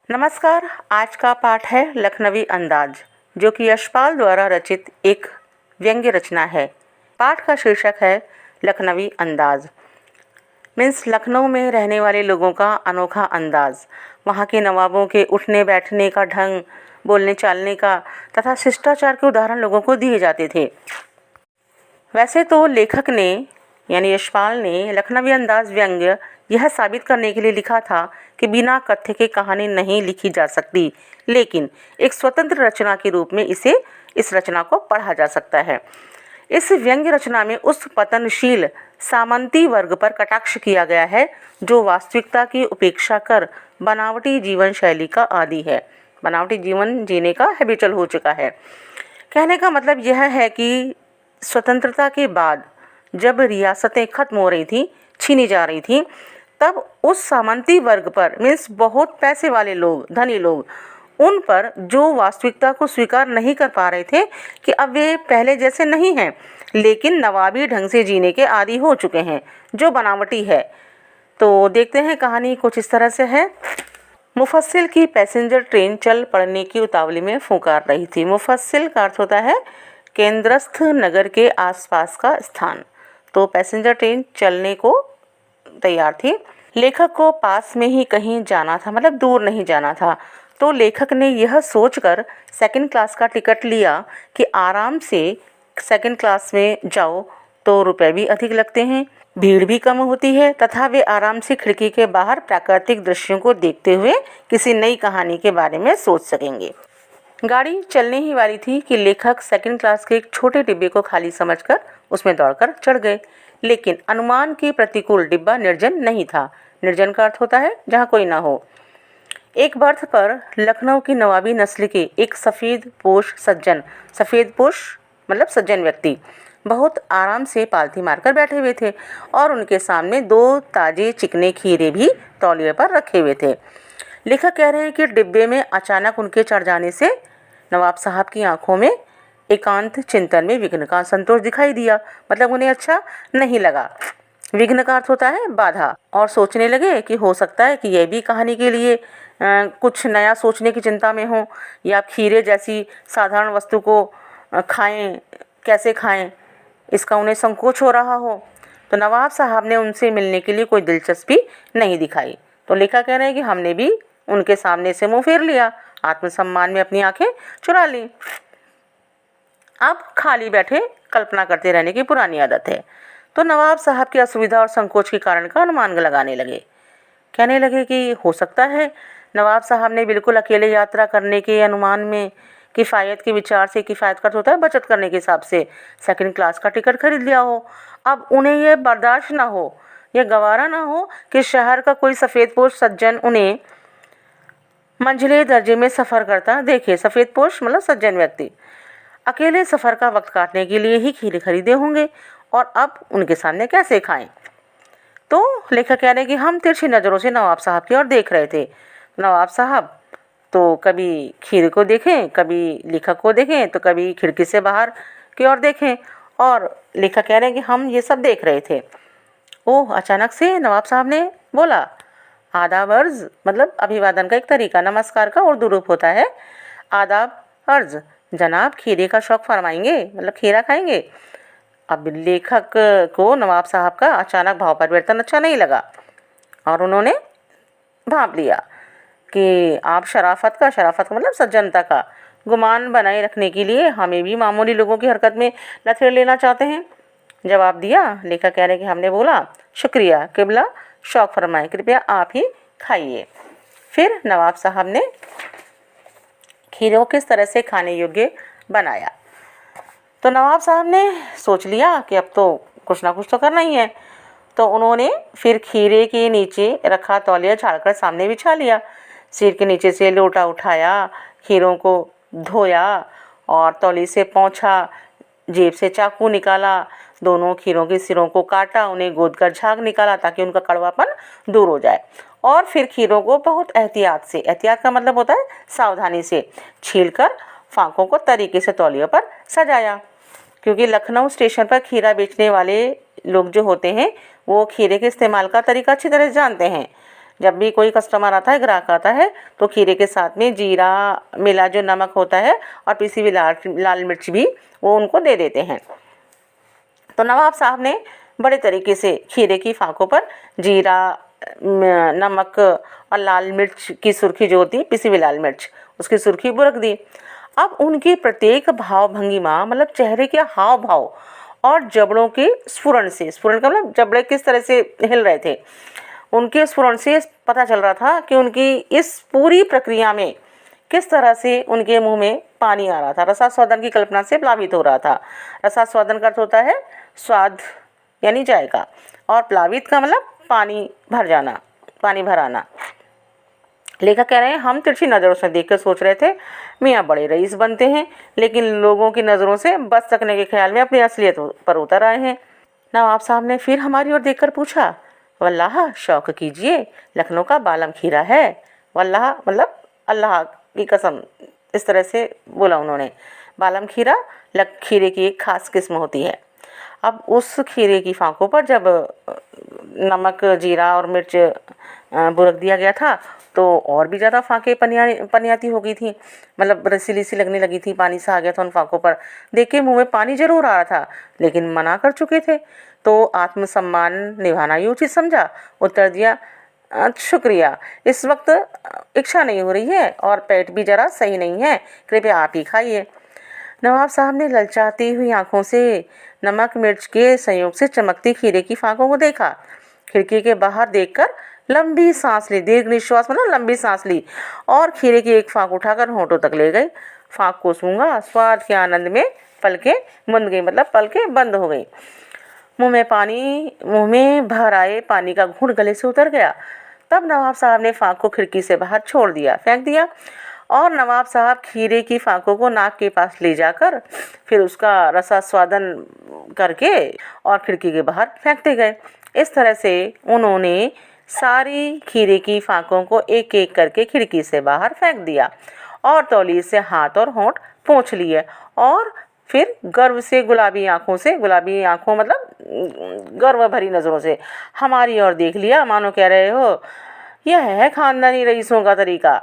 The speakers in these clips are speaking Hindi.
नमस्कार। आज का पाठ है लखनवी अंदाज, जो कि यशपाल द्वारा रचित एक व्यंग्य रचना है। पाठ का शीर्षक है लखनवी अंदाज। मीन्स लखनऊ में रहने वाले लोगों का अनोखा अंदाज, वहाँ के नवाबों के उठने बैठने का ढंग, बोलने चालने का तथा शिष्टाचार के उदाहरण लोगों को दिए जाते थे। वैसे तो लेखक ने यानी यशपाल ने लखनवी अंदाज व्यंग्य यह साबित करने के लिए लिखा था कि बिना कथ्य के कहानी नहीं लिखी जा सकती, लेकिन एक स्वतंत्र रचना के रूप में इस रचना को पढ़ा जा सकता है। इस व्यंग्य रचना में उस पतनशील सामंती वर्ग पर कटाक्ष किया गया है जो वास्तविकता की उपेक्षा कर बनावटी जीवन शैली का आदी है, बनावटी जीवन जीने का हैबिचुअल हो चुका है। कहने का मतलब यह है कि स्वतंत्रता के बाद जब रियासतें खत्म हो रही थी, छीनी जा रही थी, तब उस सामंती वर्ग पर मीन्स बहुत पैसे वाले लोग, धनी लोग, उन पर जो वास्तविकता को स्वीकार नहीं कर पा रहे थे कि अब वे पहले जैसे नहीं हैं, लेकिन नवाबी ढंग से जीने के आदी हो चुके हैं जो बनावटी है। तो देखते हैं, कहानी कुछ इस तरह से है। मुफस्सिल की पैसेंजर ट्रेन चल पड़ने की उतावली में फुकार रही थी। मुफस्सिल का अर्थ होता है केंद्रस्थ नगर के आसपास का स्थान। तो पैसेंजर ट्रेन चलने को तैयार थी। लेखक को पास में ही कहीं जाना था, मतलब दूर नहीं जाना था। तो लेखक ने यह सोचकर सेकंड क्लास का टिकट लिया कि आराम से सेकंड क्लास में जाओ तो रुपए भी अधिक लगते हैं, भीड़ भी कम होती है तथा वे आराम से खिड़की के बाहर प्राकृतिक दृश्यों को देखते हुए किसी नई कहानी के बारे में सोच सकेंगे। गाड़ी चलने ही वाली थी कि लेखक सेकंड क्लास के एक छोटे डिब्बे को खाली समझकर उसमें दौड़कर चढ़ गए। लेकिन अनुमान के प्रतिकूल डिब्बा निर्जन नहीं था। निर्जन का अर्थ होता है जहाँ कोई ना हो। एक बर्थ पर लखनऊ की नवाबी नस्ल के एक सफ़ेद पोश मतलब सज्जन व्यक्ति बहुत आराम से पालथी मारकर बैठे हुए थे और उनके सामने 2 ताजे चिकने खीरे भी तौलिए पर रखे हुए थे। लेखक कह रहे हैं कि डिब्बे में अचानक उनके चढ़ जाने से नवाब साहब की आंखों में एकांत चिंतन में विघ्न का संतोष दिखाई दिया। मतलब उन्हें अच्छा नहीं लगा। विघ्न का अर्थ होता है बाधा। और सोचने लगे कि हो सकता है कि यह भी कहानी के लिए कुछ नया सोचने की चिंता में हो, या खीरे जैसी साधारण वस्तु को खाएं, कैसे खाएं, इसका उन्हें संकोच हो रहा हो। तो नवाब साहब ने उनसे मिलने के लिए कोई दिलचस्पी नहीं दिखाई। तो लेखक कह रहे हैं कि हमने भी उनके सामने से मुंह फेर लिया, आत्मसम्मान में अपनी आंखें चुरा ली। अब खाली बैठे कल्पना करते रहने की पुरानी आदत है। तो नवाब साहब की असुविधा और संकोच के कारण का अनुमान लगाने लगे। कहने लगे कि हो सकता है नवाब साहब ने बिल्कुल अकेले यात्रा करने के अनुमान में किफ़ायत के विचार से, किफ़ायत का होता है बचत करने के हिसाब से, सेकंड क्लास का टिकट खरीद लिया हो। अब उन्हें यह बर्दाश्त ना हो, यह गवारा ना हो कि शहर का कोई सफ़ेदपोश सज्जन उन्हें मंझले दर्जे में सफ़र करता देखे। सफ़ेदपोश मतलब सज्जन व्यक्ति अकेले सफ़र का वक्त काटने के लिए ही खीरे खरीदे होंगे और अब उनके सामने कैसे खाएं। तो लेखक कह रहे हैं कि हम तिरछी नज़रों से नवाब साहब की ओर देख रहे थे। नवाब साहब तो कभी खीरे को देखें, कभी लेखक को देखें, तो कभी खिड़की से बाहर की ओर देखें, और लेखक कह रहे हैं कि हम ये सब देख रहे थे। ओह, अचानक से नवाब साहब ने बोला, आदाब अर्ज़ मतलब अभिवादन का एक तरीका, नमस्कार का उर्दू रूप होता है आदाब अर्ज़। जनाब खीरे का शौक़ फरमाएंगे, मतलब खीरा खाएंगे। अब लेखक को नवाब साहब का अचानक भाव परिवर्तन अच्छा नहीं लगा और उन्होंने भांप लिया कि आप शराफत का मतलब सज्जनता का गुमान बनाए रखने के लिए हमें भी मामूली लोगों की हरकत में लथेड़ लेना चाहते हैं। जवाब दिया। लेखक कह रहे कि हमने बोला, शुक्रिया किबला, शौक़ फरमाएं, कृपया आप ही खाइए। फिर नवाब साहब ने खीरे को किस तरह से खाने योग्य बनाया। तो नवाब साहब ने सोच लिया कि अब तो कुछ ना कुछ तो करना ही है। तो उन्होंने फिर खीरे के नीचे रखा तौलिया झाड़कर सामने बिछा लिया। सिर के नीचे से लोटा उठाया, खीरों को धोया और तौली से पोंछा, जेब से चाकू निकाला, दोनों खीरों के सिरों को काटा, उन्हें गोद कर झाग निकाला ताकि उनका कड़वापन दूर हो जाए, और फिर खीरों को बहुत एहतियात का मतलब होता है सावधानी से छीलकर फांकों को तरीके से तौलियों पर सजाया। क्योंकि लखनऊ स्टेशन पर खीरा बेचने वाले लोग जो होते हैं वो खीरे के इस्तेमाल का तरीका अच्छी तरह से जानते हैं। जब भी कोई कस्टमर आता है, ग्राहक आता है, तो खीरे के साथ में जीरा मिला जो नमक होता है और पिसी हुई लाल मिर्च भी वो उनको दे देते हैं। तो नवाब साहब ने बड़े तरीके से खीरे की फांकों पर जीरा, नमक और लाल मिर्च की सुर्खी जो होती है, पिसी हुई लाल मिर्च, उसकी सुर्खी बुरक दी। अब उनकी प्रत्येक भाव भंगिमा, मतलब चेहरे के हाव भाव और जबड़ों के स्फुरण से, स्फुरण का मतलब जबड़े किस तरह से हिल रहे थे, उनके स्फुरण से पता चल रहा था कि उनकी इस पूरी प्रक्रिया में किस तरह से उनके मुंह में पानी आ रहा था। रसास्वादन की कल्पना से प्लावित हो रहा था। रसास्वादन का अर्थ होता है स्वाद यानी जायका, और प्लावित का मतलब पानी भर जाना, पानी भर आना। लेखक कह रहे हैं, हम तिरछी नज़रों से देखकर सोच रहे थे मियाँ बड़े रईस बनते हैं, लेकिन लोगों की नज़रों से बच सकने के ख्याल में अपनी असलियत पर उतर आए हैं। नवाब साहब ने फिर हमारी ओर देखकर पूछा, वल्लाह शौक कीजिए, लखनऊ का बालम खीरा है। वल्लाह मतलब अल्लाह की कसम, इस तरह से बोला उन्होंने। बालम खीरा खीरे की एक खास किस्म होती है। अब उस खीरे की फांकों पर जब नमक, जीरा और मिर्च बुरक दिया गया था, तो और भी ज़्यादा फांके पनियाती हो गई थी, मतलब रसीली सी लगने लगी थी। पानी सा आ गया था उन फांकों पर। देख के मुँह में पानी जरूर आ रहा था, लेकिन मना कर चुके थे, तो आत्मसम्मान निभाना ही उचित समझा। उत्तर दिया, शुक्रिया, इस वक्त इच्छा नहीं हो रही है और पेट भी ज़रा सही नहीं है, कृपया आप ही खाइए। नवाब साहब ने ललचाती हुई आंखों से नमक मिर्च के संयोग से चमकती खीरे की फांकों को देखा। खिड़की के बाहर देखकर लंबी सांस ली, दीर्घ निश्वास मतलब लंबी सांस ली, और खीरे की एक फांक उठाकर होंठों तक ले गई। फांक को सूंघा, स्वाद के आनंद में पलकें बंद गई, मतलब पलकें बंद हो गई। मुंह में भर आए पानी का घूंट गले से उतर गया। तब नवाब साहब ने फांक को खिड़की से बाहर छोड़ दिया, फेंक दिया, और नवाब साहब खीरे की फांकों को नाक के पास ले जाकर फिर उसका रसास्वादन करके और खिड़की के बाहर फेंकते गए। इस तरह से उन्होंने सारी खीरे की फांकों को एक एक करके खिड़की से बाहर फेंक दिया और तौलिए से हाथ और होंठ पोंछ लिए, और फिर गर्व से गुलाबी आंखों मतलब गर्व भरी नज़रों से हमारी ओर देख लिया, मानो कह रहे हो यह है खानदानी रईसों का तरीका।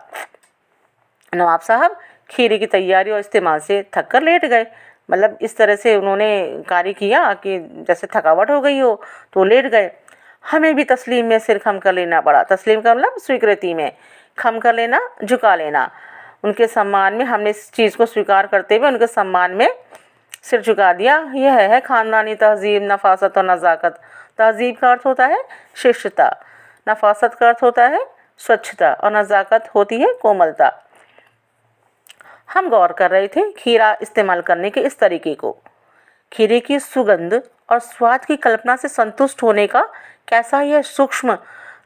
नवाब साहब खीरे की तैयारी और इस्तेमाल से थक कर लेट गए, मतलब इस तरह से उन्होंने कार्य किया कि जैसे थकावट हो गई हो, तो लेट गए। हमें भी तस्लीम में सिर खम कर लेना पड़ा। तस्लीम का मतलब स्वीकृति में, खम कर लेना, झुका लेना। उनके सम्मान में हमने इस चीज़ को स्वीकार करते हुए उनके सम्मान में सिर झुका दिया। यह है खानदानी तहजीब, नफासत और नज़ाकत। तहजीब का अर्थ होता है शिष्टता, नफासत का अर्थ होता है स्वच्छता, और नज़ाकत होती है कोमलता। हम गौर कर रहे थे खीरा इस्तेमाल करने के इस तरीके को। खीरे की सुगंध और स्वाद की कल्पना से संतुष्ट होने का कैसा यह सूक्ष्म,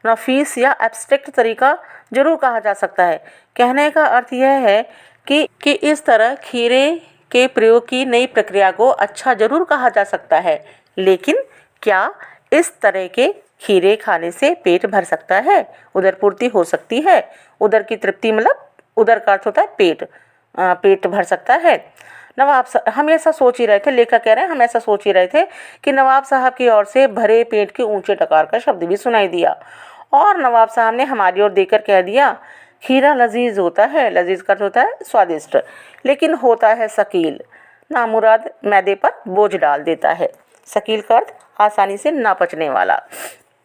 नफीस या एब्स्ट्रैक्ट तरीका जरूर कहा जा सकता है। कहने का अर्थ यह है कि इस तरह खीरे के प्रयोग की नई प्रक्रिया को अच्छा जरूर कहा जा सकता है, लेकिन क्या इस तरह के खीरे खाने से पेट भर सकता है, उदर पूर्ति हो सकती है? उदर की तृप्ति मतलब उदर का अर्थ होता है पेट, पेट भर सकता है। हम ऐसा सोच ही रहे थे, लेखक कह रहे हैं हम ऐसा सोच ही रहे थे कि नवाब साहब की ओर से भरे पेट के ऊंचे टकार का शब्द भी सुनाई दिया, और नवाब साहब ने हमारी ओर देखकर कह दिया, खीरा लजीज होता है, लजीज का होता है स्वादिष्ट, लेकिन होता है शकील, नामुराद मैदे पर बोझ डाल देता है। शकील का अर्थ आसानी से ना पचने वाला,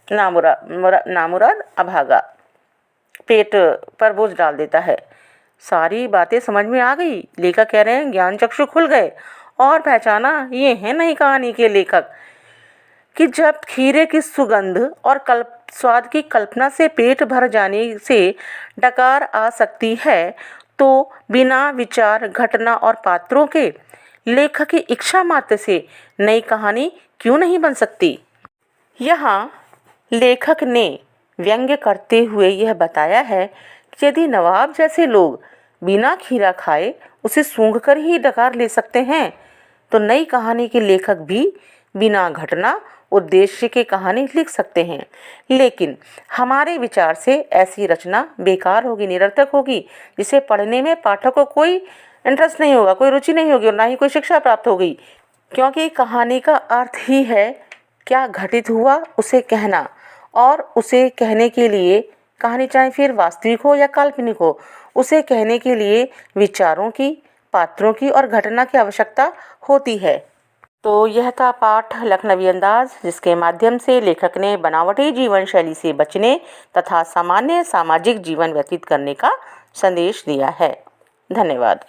नामुराद अभागा, पेट पर बोझ डाल देता है। सारी बातें समझ में आ गई। लेखक कह रहे हैं ज्ञान चक्षु खुल गए और पहचाना ये है नई कहानी के लेखक कि जब खीरे की सुगंध और स्वाद की कल्पना से पेट भर जाने से डकार आ सकती है, तो बिना विचार, घटना और पात्रों के लेखक की इच्छा मात्र से नई कहानी क्यों नहीं बन सकती। यहाँ लेखक ने व्यंग्य करते हुए यह बताया है कि यदि नवाब जैसे लोग बिना खीरा खाए उसे सूंघकर ही डकार ले सकते हैं, तो नई कहानी के लेखक भी बिना घटना, उद्देश्य की कहानी लिख सकते हैं। लेकिन हमारे विचार से ऐसी रचना बेकार होगी, निरर्थक होगी, जिसे पढ़ने में पाठक को कोई इंटरेस्ट नहीं होगा, कोई रुचि नहीं होगी और ना ही कोई शिक्षा प्राप्त होगी, क्योंकि कहानी का अर्थ ही है क्या घटित हुआ उसे कहना, और उसे कहने के लिए कहानी चाहे फिर वास्तविक हो या काल्पनिक हो, उसे कहने के लिए विचारों की, पात्रों की और घटना की आवश्यकता होती है। तो यह था पाठ लखनवी अंदाज, जिसके माध्यम से लेखक ने बनावटी जीवन शैली से बचने तथा सामान्य सामाजिक जीवन व्यतीत करने का संदेश दिया है। धन्यवाद।